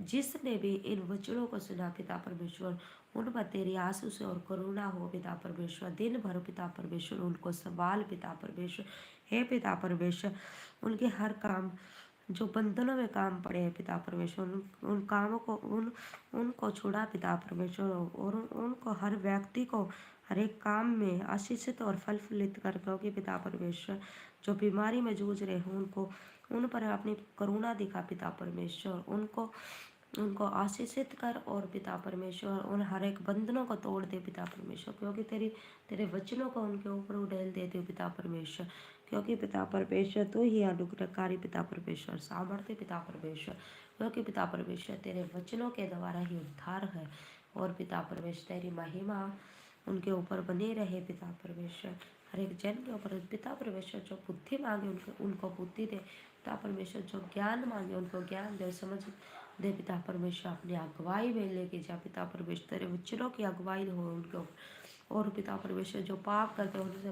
जिसने भी इन वचनों को सुना पिता परमेश्वर, उन पर तेरी आशीष और करुणा हो पिता परमेश्वर। दिन भर पिता परमेश्वर उनको संभाल पिता परमेश्वर। हे पिता परमेश्वर, उनके हर काम जो बंधनों में काम पड़े हैं पिता परमेश्वर, उन कामों को उनको छुड़ा पिता परमेश्वर, और उनको हर व्यक्ति को हर एक काम में आशीषित और फल फलित कर, क्योंकि पिता परमेश्वर जो बीमारी में जूझ रहे हैं उनको उन पर अपनी करुणा दिखा पिता परमेश्वर। उनको उनको आशीषित कर, और पिता परमेश्वर उन हर एक बंधनों को तोड़ दे पिता परमेश्वर, क्योंकि तेरे वचनों को उनके ऊपर उड़ेल देते हो पिता परमेश्वर। क्योंकि पिता परमेश्वर तू ही अनुग्रहकारी पिता परमेश्वर, सामर्थ्य पिता परमेश्वर। क्योंकि पिता परमेश्वर तेरे वचनों के द्वारा ही उद्धार है, और पिता परमेश्वर तेरी महिमा उनके ऊपर बनी रहे पिता परमेश्वर। हर एक जन के ऊपर पिता परमेश्वर जो बुद्धि मांगे उनको बुद्धि दे पिता परमेश्वर, जो ज्ञान मांगे उनको ज्ञान दे, समझ दे पिता परमेश्वर। अपनी अगुवाई में लेके जा पिता परमेश्वर, तेरे वचनों की अगुवाई हो उनके ऊपर। और पिता परमेश्वर जो पाप करते हैं उनसे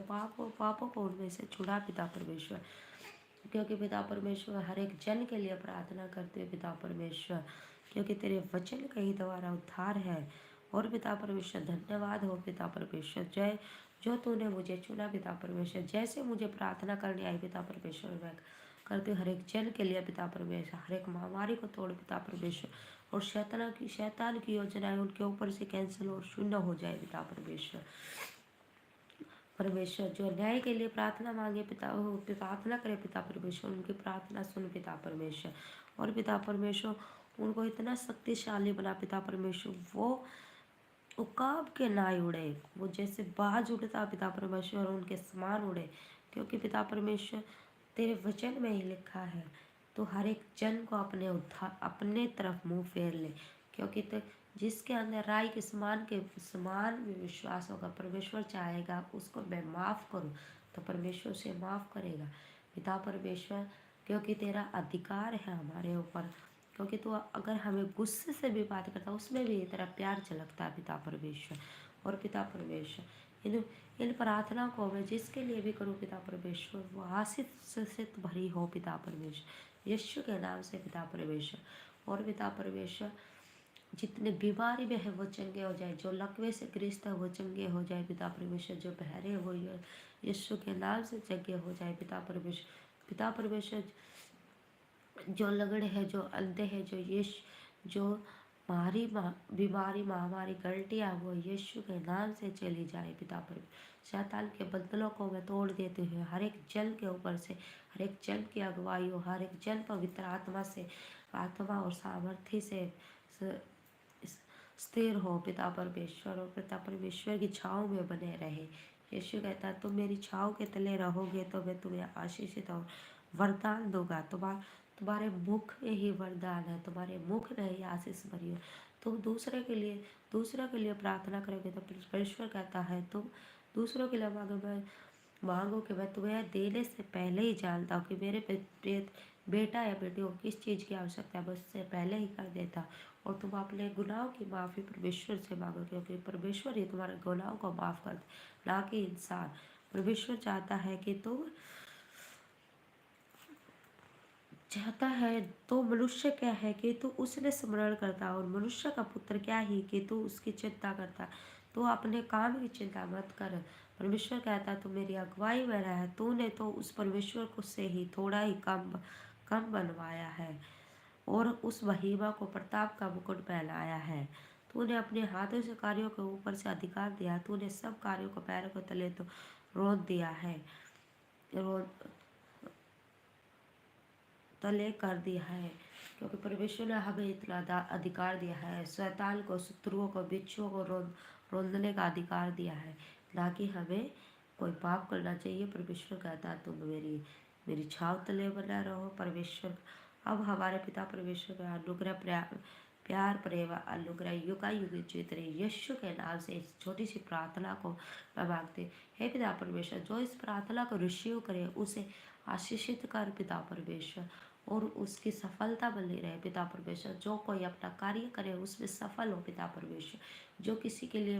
पापों को उनमें से छुड़ा पिता परमेश्वर। क्योंकि पिता परमेश्वर हर एक जन के लिए प्रार्थना करते हैं पिता परमेश्वर, क्योंकि तेरे वचन के ही द्वारा उद्धार है। और पिता परमेश्वर धन्यवाद हो पिता परमेश्वर, जय जो तूने मुझे चुना पिता परमेश्वर। जैसे मुझे प्रार्थना करनी आई पिता परमेश्वर, मैं करते हर एक जन के लिए पिता परमेश्वर। हर एक महामारी को तोड़ पिता परमेश्वर, और शैतान की योजनाएं उनके ऊपर से कैंसिल और शून्य हो जाए पिता परमेश्वर। परमेश्वर जो न्याय के लिए प्रार्थना मांगे प्रार्थना करे पिता परमेश्वर, उनकी प्रार्थना सुन पिता परमेश्वर। और पिता परमेश्वर उनको इतना शक्तिशाली बना पिता परमेश्वर, वो उकाब के नाई उड़े, वो जैसे बाज उड़ता पिता परमेश्वर उनके समान उड़े। क्योंकि पिता परमेश्वर तेरे वचन में ही लिखा है, तो हर एक जन को अपने तरफ मुंह फेर ले। क्योंकि तो जिसके अंदर राई के समान भी विश्वास होगा, परमेश्वर चाहेगा उसको मैं माफ़ करूं, तो परमेश्वर से माफ़ करेगा पिता परमेश्वर। क्योंकि तेरा अधिकार है हमारे ऊपर, क्योंकि तू अगर हमें गुस्से से भी बात करता उसमें भी तेरा प्यार झलकता है पिता परमेश्वर। और पिता परमेश्वर इन प्रार्थना को मैं जिसके लिए भी करूँ पिता परमेश्वर, वो आशीष से भरी हो पिता परमेश्वर, यीशु के नाम से पिता परमेश्वर। और पिता परमेश्वर जितने बीमारी में है वो चंगे हो जाए, जो लकवे से ग्रस्त है वो चंगे हो जाए पिता परमेश्वर, जो बहरे हो यीशु के नाम से चंगे हो जाए पिता परमेश्वर। पिता परमेश्वर जो लगड़े है, जो अंधे है, जो बीमारी महामारी गलतियाँ वो यीशु के नाम से चली जाए पिता परमेश्वर। शैतान के बंधनों को मैं तोड़ देते हुए हर एक जन के ऊपर से हर एक जन की अगुवाई हो, हर एक जन पवित्र आत्मा और सामर्थ्य से स्थिर हो पिता परमेश्वर, और पिता परमेश्वर की छाँव में बने रहे। यीशु कहता है तुम मेरी छाँव के तले रहोगे तो मैं तुम्हें आशीषित और वरदान दूंगा। तुम्हारे मुख में ही वरदान है, तुम्हारे मुख में ही आशीष भरी हो। तुम दूसरे के लिए प्रार्थना करोगे तो परमेश्वर कहता है तुम दूसरों के लिए मांगो कि मैं तुम्हें देने से पहले ही जानता हूँ कि मेरे बेटा या बेटी को किस चीज़ की आवश्यकता है, मैं उससे पहले ही कर देता। और तुम अपने गुनाहों की माफ़ी परमेश्वर से मांगो, क्योंकि परमेश्वर ही तुम्हारे गुनाहों को माफ़ कर दे, ना कि इंसान। परमेश्वर चाहता है तो मनुष्य क्या है कि तू उसने स्मरण करता, और मनुष्य का पुत्र क्या ही कि तू उसकी चिंता करता। तू अपने काम की चिंता मत कर। परमेश्वर कहता तू मेरी अगुवाई में रह। तूने तो उस परमेश्वर को से ही थोड़ा ही कम बनवाया है, और उस महिमा को प्रताप का मुकुट पहनाया है। तूने अपने हाथों से कार्यों के ऊपर से अधिकार दिया, तूने सब कार्यों को पैरों के तले तो रोक दिया है, तले कर दिया है। क्योंकि परमेश्वर ने हमें इतना अधिकार दिया है, शैतान को, शत्रुओं को, बिच्छुओं को रोंदने का अधिकार दिया है, ना कि हमें कोई पाप करना चाहिए। परमेश्वर कहता तुम मेरी छाव तले बना रहो। परमेश्वर अब हमारे पिता परमेश्वर का अनुग्रह प्यार प्रेम अनुग्रह युगायुग जीत रहे यीशु के नाम से इस छोटी सी प्रार्थना को मैं मांगती। हे पिता परमेश्वर, जो इस प्रार्थना को रिसीव करे उसे आशीषित कर पिता परमेश्वर, और उसकी सफलता बनी रहे पिता परमेश्वर। जो कोई अपना कार्य करे उसमें सफल हो पिता परमेश्वर। जो किसी के लिए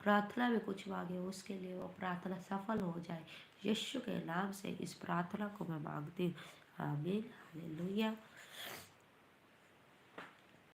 प्रार्थना में कुछ मांगे उसके लिए वो प्रार्थना सफल हो जाए। यीशु के नाम से इस प्रार्थना को मैं मांगती हूँ, आमीन, हालेलुया।